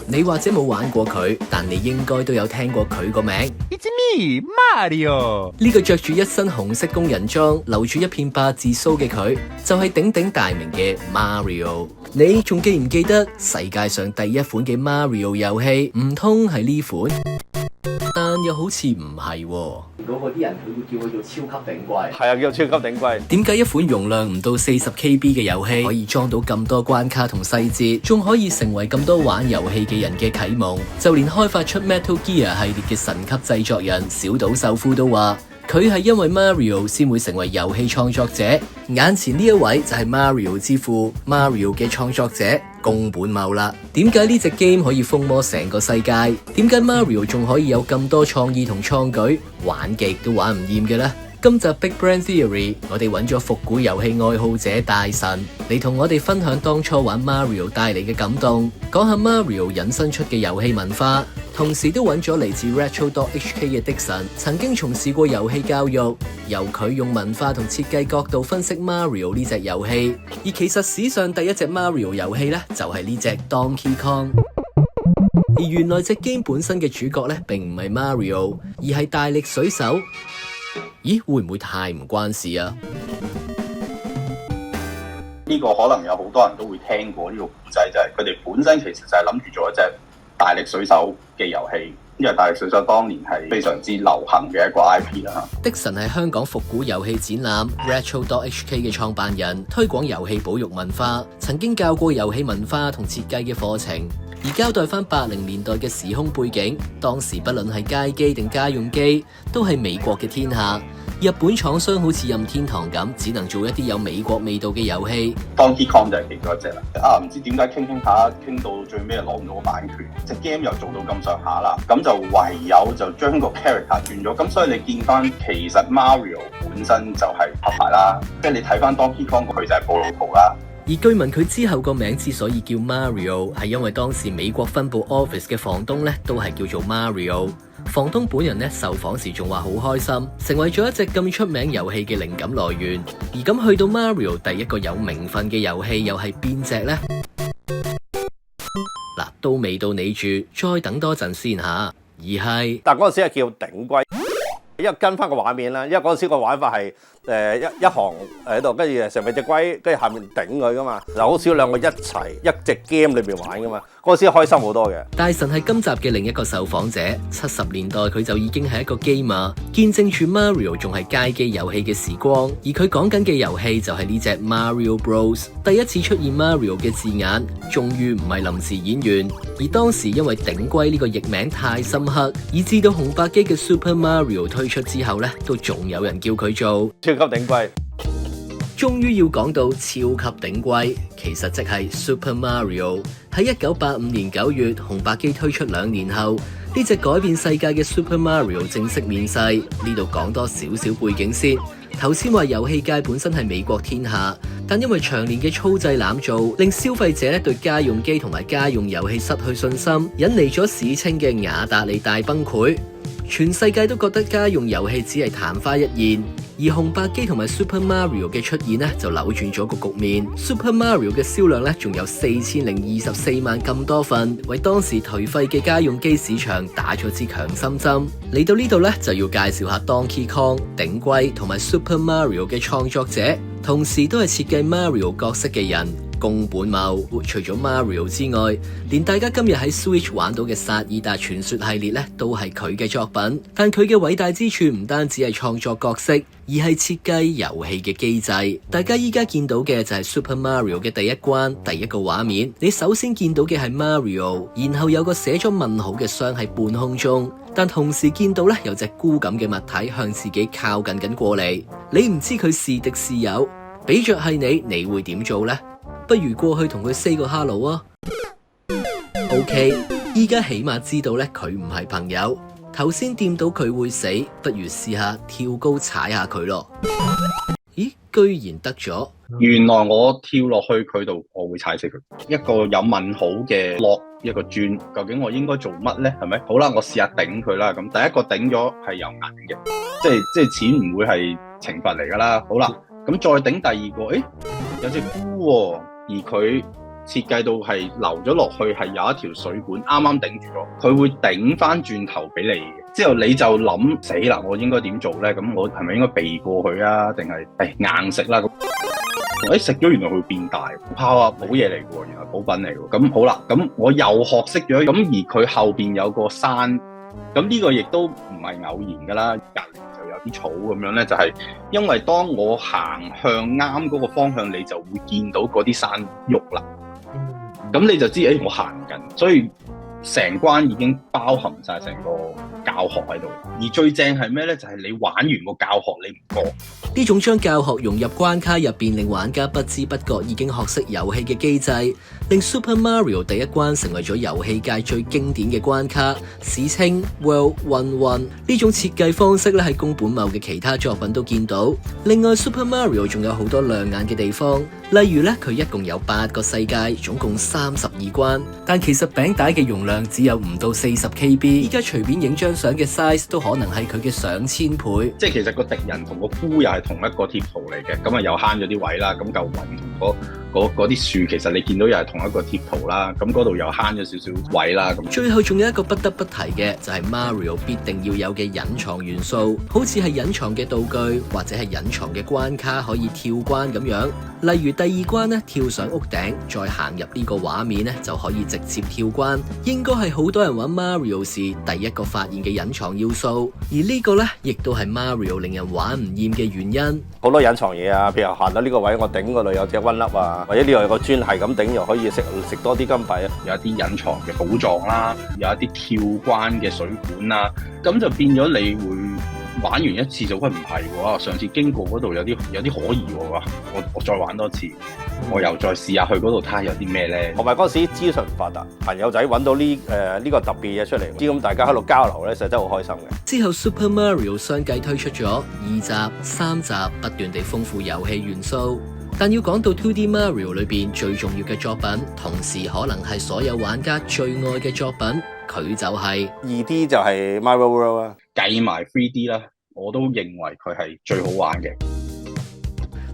你或者冇玩過佢，但你應該都有聽過佢個名。It's me, Mario。呢個着住一身紅色工人裝、留住一片八字鬚嘅佢，就係鼎鼎大名嘅 Mario。你仲記唔記得世界上第一款嘅 Mario 遊戲？唔通係呢款？但又好似唔係喎。嗰個啲人佢會叫佢做超級頂貴。係啊，叫超級頂貴。點解一款容量唔到40 KB 嘅遊戲可以裝到咁多關卡同細節，仲可以成為咁多玩遊戲嘅人嘅啟蒙？就連開發出 Metal Gear 系列嘅神級製作人小島秀夫都話，佢係因為 Mario 先會成為遊戲創作者。眼前呢一位就係 Mario 之父 Mario 嘅創作者宮本茂啦。點解呢隻 game 可以瘋魔成個世界？點解 Mario 仲可以有咁多創意同創舉，玩極都玩唔厭嘅呢？今集 Big Brain Theory， 我哋揾咗復古遊戲愛好者大神嚟同我哋分享當初玩 Mario 帶嚟嘅感動，講下 Mario 引申出嘅遊戲文化，同時都揾咗嚟自 Retro.hk 嘅Dixon，曾經從事過遊戲教育，由佢用文化同設計角度分析 Mario 呢隻遊戲。而其實史上第一隻 Mario 遊戲呢，就係呢隻 Donkey Kong。而原來隻 game 本身嘅主角呢，並唔係 Mario， 而係大力水手。咦，會唔會太唔關事啊？呢個可能有好多人都會聽過呢個故仔，就係佢哋本身其實就係諗住做一隻大力水手嘅遊戲，因為大力水手當年係非常之流行嘅一個 IP 啦。Dixon 係香港復古遊戲展覽 Retro.hk 嘅創辦人，推廣遊戲保育文化，曾經教過遊戲文化同設計嘅課程。而交代翻80年代嘅時空背景，當時不論係街機定家用機，都係美國嘅天下。日本廠商好似任天堂咁，只能做一啲有美國味道嘅遊戲。Donkey Kong 就係其中一隻啦。唔知點解傾到最尾攞唔到個版權，隻 game 又做到咁上下啦，咁就唯有就將個 character 轉咗。咁所以你見翻其實 Mario 本身就係拍牌啦，即係你睇翻 Donkey Kong 佢就係布魯圖啦。而據聞佢之後個名之所以叫 Mario， 係因為當時美國分部 office 嘅房東咧都係叫做 Mario。房東本人咧受訪時仲話好開心，成為咗一隻咁出名遊戲嘅靈感來源。而咁去到 Mario 第一個有名分嘅遊戲又係邊隻呢？嗱，都未到你住，再等多陣先吓。而係，但嗰陣時係叫頂龜，因為跟翻個畫面啦，因為嗰陣時個玩法係一行喺度，跟住成隻龜，跟住下面頂佢噶嘛，嗱好少兩個一齊一隻 game 裏邊玩噶嘛，嗰陣時開心好多嘅。大神係今集嘅另一個受訪者，70年代佢就已經係一個 gamer，見證住 Mario 仲係街機遊戲嘅時光，而佢講緊嘅遊戲就係呢隻 Mario Bros。第一次出現 Mario 嘅字眼，終於唔係臨時演員，而當時因為頂龜呢個譯名太深刻，以至到紅白機嘅 Super Mario 推出之後呢，都仲有人叫佢做超級頂龜。終於要講到超級頂龜，其實即係 Super Mario。喺1985年9月，紅白機推出2年後，呢隻改變世界嘅 Super Mario 正式面世。呢度講多少少背景先。頭先話遊戲界本身係美國天下，但因為長年嘅粗製濫造，令消費者對家用機同埋家用遊戲失去信心，引嚟咗史稱嘅雅達利大崩潰。全世界都覺得家用遊戲只係曇花一現，而紅白機同埋 Super Mario 嘅出現呢，就扭轉咗個局面。Super Mario 嘅銷量呢，仲有4024萬咁多份，為當時頹廢嘅家用機市場打咗支強心針。嚟到呢度呢，就要介紹下 Donkey Kong 頂龜同埋 Super Mario 嘅創作者，同時都係設計 Mario 角色嘅人。宮本茂除咗 Mario 之外，連大家今日喺 Switch 玩到嘅薩爾達傳說系列咧，都係佢嘅作品。但佢嘅偉大之處唔單止係創作角色，而係設計遊戲嘅機制。大家依家見到嘅就係 Super Mario 嘅第一關第一個畫面。你首先見到嘅係 Mario， 然後有個寫咗問號嘅箱喺半空中，但同時見到咧有隻孤感嘅物體向自己靠近緊過嚟。你唔知佢是敵是友，俾着係你會點做呢？不如過去同佢 say 個 hello 啊。OK， 依家起碼知道咧佢唔係朋友。頭先掂到佢會死，不如試下跳高踩下佢咯。咦，居然得咗！原來我跳落去佢度，我會踩死佢。一個有問號嘅落一個磚，究竟我應該做乜呢？係咪？好啦，我試下頂佢啦。咁第一個頂咗係有眼嘅，即係錢唔會係懲罰嚟噶啦。好啦，咁再頂第二個，有隻菇喎，而佢設計到係流咗落去係有一條水管啱啱頂住咗，佢會頂翻轉頭俾你嘅。之後你就諗死啦，我應該點做咧？咁我係咪應該避過去啊？定係硬食啦？咁食咗原來佢會變大，泡啊冇嘢嚟嘅喎，原來補品嚟嘅。咁好啦，咁我又學識咗，咁而佢後邊有個山，咁呢個亦都唔係偶然㗎啦。隔離就有啲草咁樣咧，就係因為當我行向啱嗰個方向，你就會見到嗰啲山喐啦。咁你就知，我行緊，所以成關已經包含晒成個教學喺度。而最正係咩咧？就係你玩完個教學你唔過。呢種將教學融入關卡入邊，令玩家不知不覺已經學識遊戲嘅機制，令 Super Mario 第一關成為咗遊戲界最經典嘅關卡，史稱 World 1-1。呢種設計方式咧喺宮本茂嘅其他作品都見到。另外 Super Mario 仲有好多亮眼嘅地方，例如咧佢一共有8個世界，總共32關，但其實餅帶嘅容量只有唔到40 KB，依家隨便影張相嘅 size 都可能係佢嘅上千倍。即係其實個敵人同個菇又係同一個貼圖嚟嘅，咁啊又慳咗啲位啦。咁嚿雲同嗰啲樹，其實你見到又係同一個貼圖啦。咁嗰度又慳咗少少位啦。咁最後仲有一個不得不提嘅，就係 Mario 必定要有嘅隱藏元素，好似係隱藏嘅道具或者係隱藏嘅關卡可以跳關咁樣。例如第2關呢，跳上屋頂再行入呢個畫面呢，就可以直接跳關，應該係好多人玩 Mario 時第一個發現嘅隱藏要素。而呢個呢，亦都係 Mario 令人玩唔厭嘅原因。好多隱藏嘢啊，譬如行到呢個位，我頂嗰度有隻溫粒啊，或者呢度有個磚係咁頂，又可以食多啲金幣啊。有一啲隱藏嘅寶藏啦，有一啲跳關嘅水管啦，咁就變咗你會玩完一次就喂，唔係喎，上次經過嗰度有啲可疑喎，我再玩多次，我又再試下去嗰度睇下有啲咩咧。同埋嗰時資訊唔發達，朋友仔揾到呢個特別嘢出嚟，知咁大家喺度交流咧，實真係好開心嘅。之後 Super Mario 相繼推出咗2集、3集，不斷地豐富遊戲元素。但要講到 2D Mario 裏邊最重要嘅作品，同時可能係所有玩家最愛嘅作品，佢就係 2D 就係 Mario World 啊，計埋 3D 啦，我都認為佢係最好玩嘅。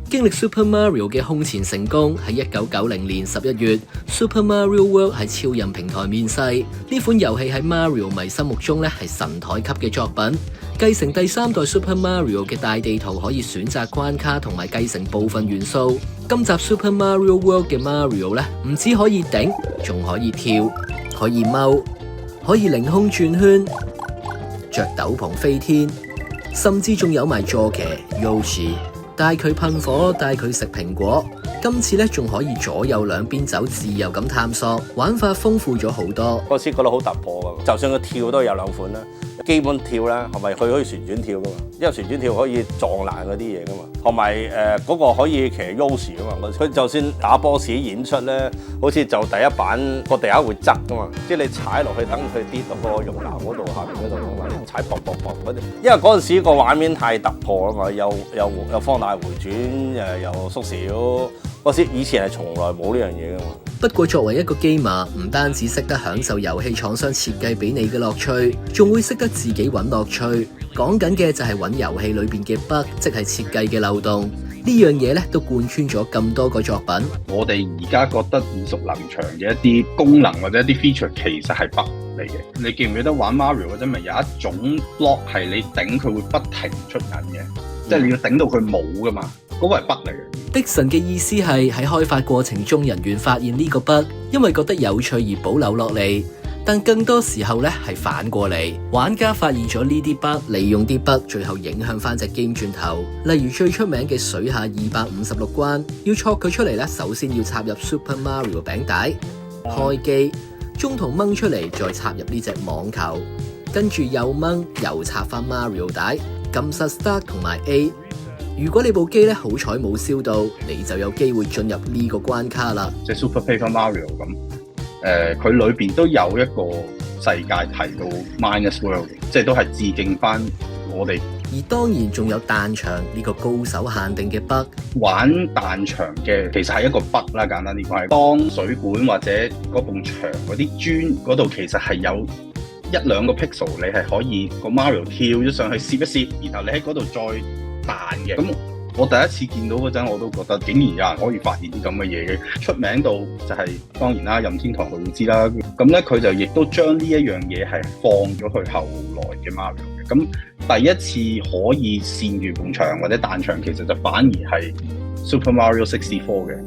經歷 Super Mario 嘅空前成功，喺1990年11月 Super Mario World 喺超人平台面世。呢款遊戲喺 Mario 迷心目中咧係神台級嘅作品。繼承第3代 Super Mario 嘅大地圖可以選擇關卡同埋繼承部分元素。今集 Super Mario World 嘅 Mario 咧唔止可以頂，仲可以跳，可以踎，可以凌空轉圈，着斗篷飛天，甚至仲有埋坐騎 Yoshi。帶佢噴火，帶佢食蘋果。今次咧仲可以左右兩邊走，自由咁探索，玩法豐富咗好多。嗰時覺得好突破㗎，就算佢跳都有2款啦，基本跳啦，係咪佢可以旋轉跳㗎嘛？因為旋轉跳可以撞爛嗰啲嘢㗎嘛，同埋嗰個可以騎 Yoshi 㗎嘛。佢就算打 boss 演出咧，好似就第一版個地下會側㗎嘛，即係你踩落去等佢跌到個熔岩嗰度下邊嗰度㗎嘛，你踩啵啵啵嗰啲。因為嗰陣時個畫面太突破啦嘛，又放大回轉，又縮小。嗰時以前係從來冇呢樣嘢㗎嘛。不過作為一個 gamer，唔單止識得享受遊戲廠商設計俾你嘅樂趣，仲會識得自己揾樂趣。講緊嘅就係揾遊戲裏邊嘅 bug，即係設計嘅漏洞。呢樣嘢咧都貫穿咗咁多個作品。我哋而家覺得耳熟能詳嘅一啲功能或者一啲 feature，其實係 bug 嚟嘅。你記唔記得玩 Mario 嗰陣咪有一種 block 係你頂佢會不停出緊嘅，即係你要頂到佢冇噶嘛？嗰個係 bug 嚟嘅。Dixon 嘅意思係喺開發過程中，人員發現呢個 bug，因為覺得有趣而保留落嚟。但更多時候咧係反過嚟，玩家發現咗呢啲 bug，利用啲 bug，最後影響翻隻 game 轉頭。例如最出名嘅水下256關，要戳佢出嚟咧，首先要插入 Super Mario 餅帶，開機，中途掹出嚟，再插入呢隻網球，跟住又掹又插翻 Mario 帶，撳實 Start 同埋 A。如果你部機咧好彩冇燒到，你就有機會進入呢個關卡啦。即係 Super Paper Mario 咁，佢裏邊都有一個世界提到 Minus World， 即係都係致敬翻我哋。而當然仲有彈牆呢個高手限定嘅 bug。玩彈牆嘅其實係一個 bug 啦，簡單啲講係當水管或者嗰埲牆嗰啲磚嗰度，其實係有1-2個 pixel， 你係可以個 Mario 跳咗上去攝一攝，然後你喺嗰度再彈嘅。咁我第一次見到嗰陣，我都覺得竟然有人可以發現啲咁嘅嘢嘅，出名到就係、當然啦，任天堂佢會知啦。咁咧佢就亦都將呢一樣嘢係放咗去後來嘅 Mario 嘅。咁第一次可以擅如埲牆或者彈牆，其實就反而係 Super Mario 64嘅。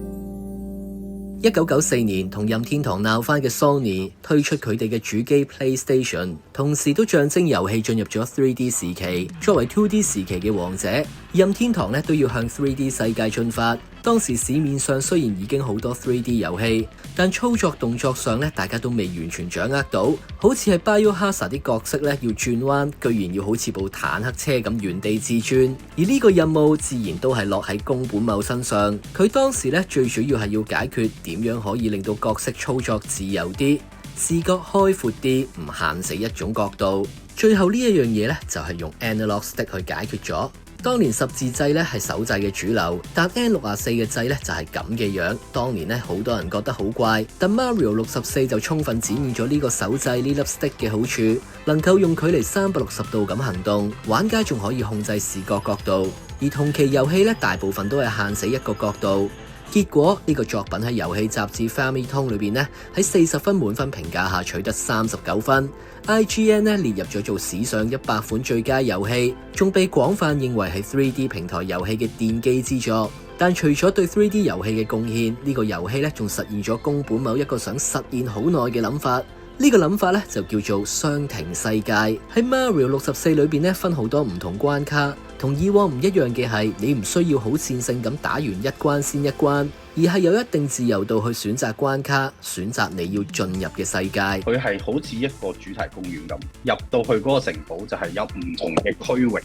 1994年同任天堂鬧翻嘅 Sony 推出佢哋嘅主機 PlayStation， 同時都象徵遊戲進入咗 3D 時期。作為 2D 時期嘅王者，任天堂都要向 3D 世界進發。當時市面上雖然已經好多 3D 遊戲，但操作動作上大家都未完全掌握到。好似係 Biohazard 啲角色要轉彎，居然要好似部坦克車咁原地自轉。而呢個任務自然都係落喺宮本茂身上。佢當時最主要係要解決點樣可以令到角色操作自由啲，視覺開闊啲，唔限死一種角度。最後呢一樣嘢就係用 Analog Stick 去解決咗。當年十字掣係手掣嘅主流，但 N64 嘅掣就係咁嘅樣。當年好多人覺得好怪，但 Mario 64就充分展現咗呢個手掣呢粒 stick 嘅好處，能夠用距離360度咁行動，玩家仲可以控制視覺角度。而同期遊戲大部分都係限死一個角度。結果呢個作品喺遊戲雜誌 Famitong 裏邊喺40分滿分評價下取得39分。IGN 列入咗做史上100款最佳遊戲，仲被廣泛認為係 3D 平台遊戲嘅奠基之作。但除咗對 3D 遊戲嘅貢獻，呢個遊戲仲實現咗宮本茂一個想實現好耐嘅諗法。呢個諗法就叫做雙停世界。喺 Mario 64裏邊分好多唔同關卡，同以往唔一樣嘅係，你唔需要好線性咁打完一關先一關，而係有一定自由度去選擇關卡，選擇你要進入嘅世界。佢係好似一個主題公園咁，入到去嗰個城堡就係有唔同嘅區域，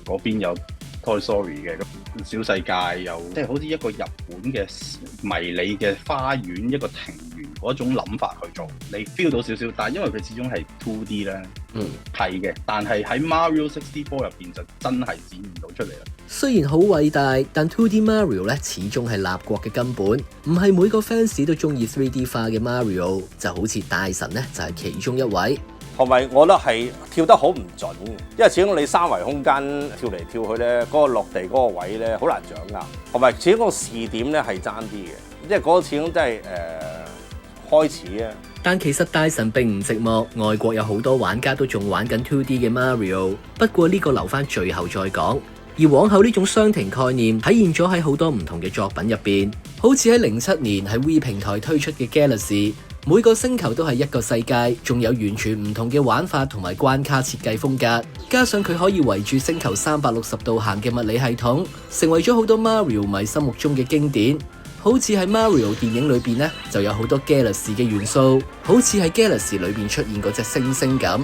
嗰邊有 Toy Story 嘅小世界，有即係好似一個日本嘅迷你嘅花園，一個庭園嗰種諗法去做，你 feel 到少少。但係因為佢始終係 2D 咧，係嘅。但係喺 Mario 64入邊就真係展現到出嚟啦。雖然好偉大，但 2D Mario 始終係立國嘅根本，唔係每個 fans 都中意 3D 化嘅 Mario， 就好似大神就係其中一位。同埋我覺得係跳得好唔準嘅，因為始終你三維空間跳嚟跳去咧，嗰個落地嗰個位咧好難掌握，同埋始終個視點咧係爭啲嘅，即係嗰個始終真係開始啊！但其實大神並唔寂寞，外國有好多玩家都仲玩緊 2D 嘅 Mario， 不過呢個留翻最後再講。而往後呢種雙停概念體現咗喺好多唔同嘅作品入邊，好似喺07年喺 Wii 平台推出嘅 Galaxy。每個星球都係一個世界，仲有完全唔同嘅玩法同埋關卡設計風格，加上佢可以圍住星球360度行嘅物理系統，成為咗好多 Mario 迷心目中嘅經典。好似喺 Mario 電影裏邊就有好多 Galaxy 嘅元素，好似喺 Galaxy 裏邊出現嗰隻猩猩咁。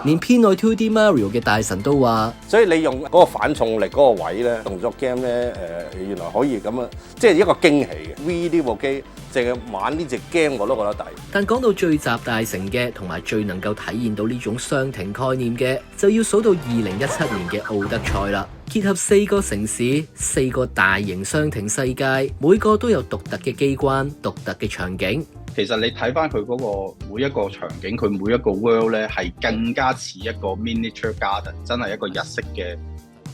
連偏愛 2D Mario 嘅大神都話，所以你用嗰個反重力嗰個位咧，動作 game 咧，原來可以咁啊，即係一個驚喜嘅。V 呢部機淨係玩呢隻 game 我都覺得抵。但講到最集大成嘅，同埋最能夠體現到呢種雙停概念嘅，就要數到2017年嘅奧德賽啦。結合4個城市、4個大型雙停世界，每個都有獨特嘅機關、獨特嘅場景。其實你睇翻佢嗰個每一個場景，佢每一個 world 咧係更加似一個 miniature garden， 真係一個日式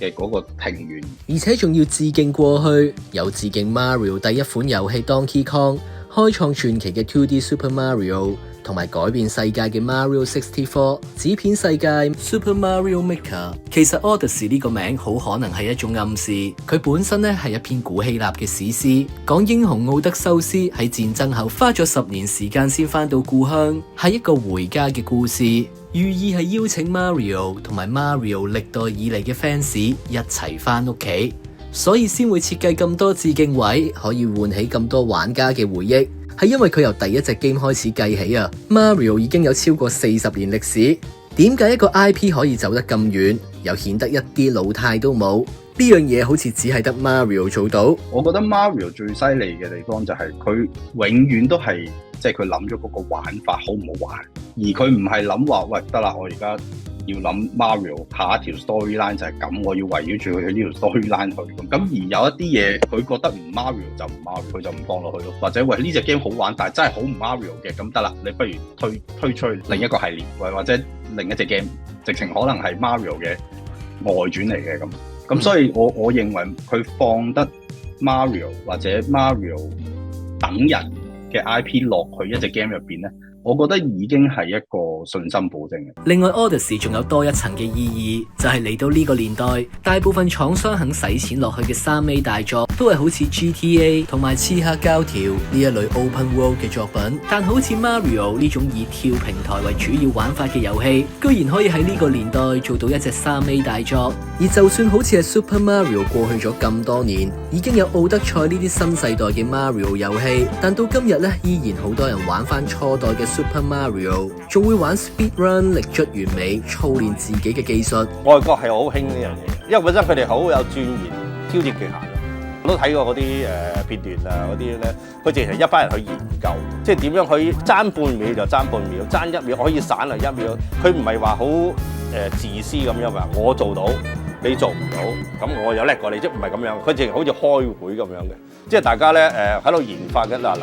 嘅嗰個庭園，而且仲要致敬過去，有致敬 Mario 第一款遊戲 Donkey Kong， 開創傳奇嘅 2D Super Mario， 同埋改變世界嘅 Mario 64， 紙片世界 Super Mario Maker。其實 Odyssey 呢個名好可能係一種暗示，佢本身係一篇古希臘嘅史詩，講英雄奧德修斯喺戰爭後花咗10年時間先返到故鄉，係一個回家嘅故事，寓意係邀請 Mario 同埋 Mario 歷代以嚟嘅 fans 一齊返屋企，所以先會設計咁多致敬位，可以喚起咁多玩家嘅回憶。係因為佢由第一隻 game 開始計起啊 ，Mario 已經有超過40年歷史。點解一個 IP 可以走得咁遠，又顯得一啲老態都冇？呢樣嘢好似只係得 Mario 做到。我覺得 Mario 最犀利嘅地方就係佢永遠都係即係佢諗咗嗰個玩法好唔好玩，而佢唔係諗話喂得啦，我而家要諗 Mario 下一條 storyline 就係咁，我要圍繞住佢呢條 storyline 去咁。而有一啲嘢佢覺得唔 Mario 就唔 Mario， 佢就唔放落去咯。或者喂呢隻 game 好玩，但係真係好唔 Mario 嘅，咁得啦，你不如推出另一個系列，或者另一隻 game， 直情可能係 Mario 嘅外傳嚟嘅咁。咁所以我認為佢放得 Mario 或者 Mario 等人嘅 IP 落去一隻 game 入邊咧，我覺得已經係一個信心保證嘅。另外 Odyssey 仲有多一層嘅意義，就係嚟到呢個年代，大部分廠商肯使錢落去嘅3A 大作，都係好似 GTA 同埋刺客教條呢一類 Open World 嘅作品。但好似 Mario 呢種以跳平台為主要玩法嘅遊戲，居然可以喺呢個年代做到一隻3A 大作。而就算好似係 Super Mario 過去咗咁多年，已經有奧德賽呢啲新世代嘅 Mario 遊戲，但到今日咧，依然好多人玩翻初代嘅 Super Mario， 仲會玩 speedrun 力捽完美，操練自己嘅技術。外國係好興呢樣嘢，因為本身佢哋好有鑽研挑戰極限。我都睇過嗰啲片段啊，嗰啲咧，佢淨係一班人去研究，即係點樣可以爭半秒就爭半秒，爭1秒可以散嚟1秒。佢唔係話好自私咁樣話，我做到你做唔到，咁我有叻過你，即係唔係咁樣。佢淨係好似開會咁樣嘅，即係大家咧喺度研發緊嗱。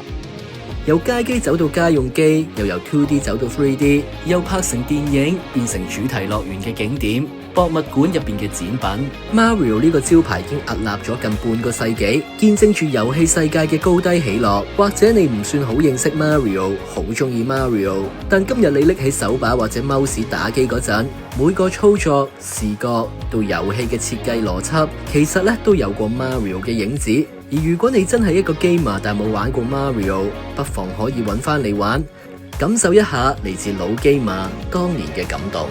由街機走到家用機，又由 2D 走到 3D， 又拍成電影，變成主題樂園嘅景點、博物館入邊嘅展品。Mario 呢個招牌已經屹立咗近半個世紀，見證住遊戲世界嘅高低起落。或者你唔算好認識 Mario， 好中意 Mario， 但今日你拎起手把或者 mouse 打機嗰陣，每個操作、視覺到遊戲嘅設計邏輯，其實咧都有過 Mario 嘅影子。而如果你真係一個 gamer 但冇玩過 Mario， 不妨可以揾翻嚟玩，感受一下嚟自老 gamer當年嘅感動。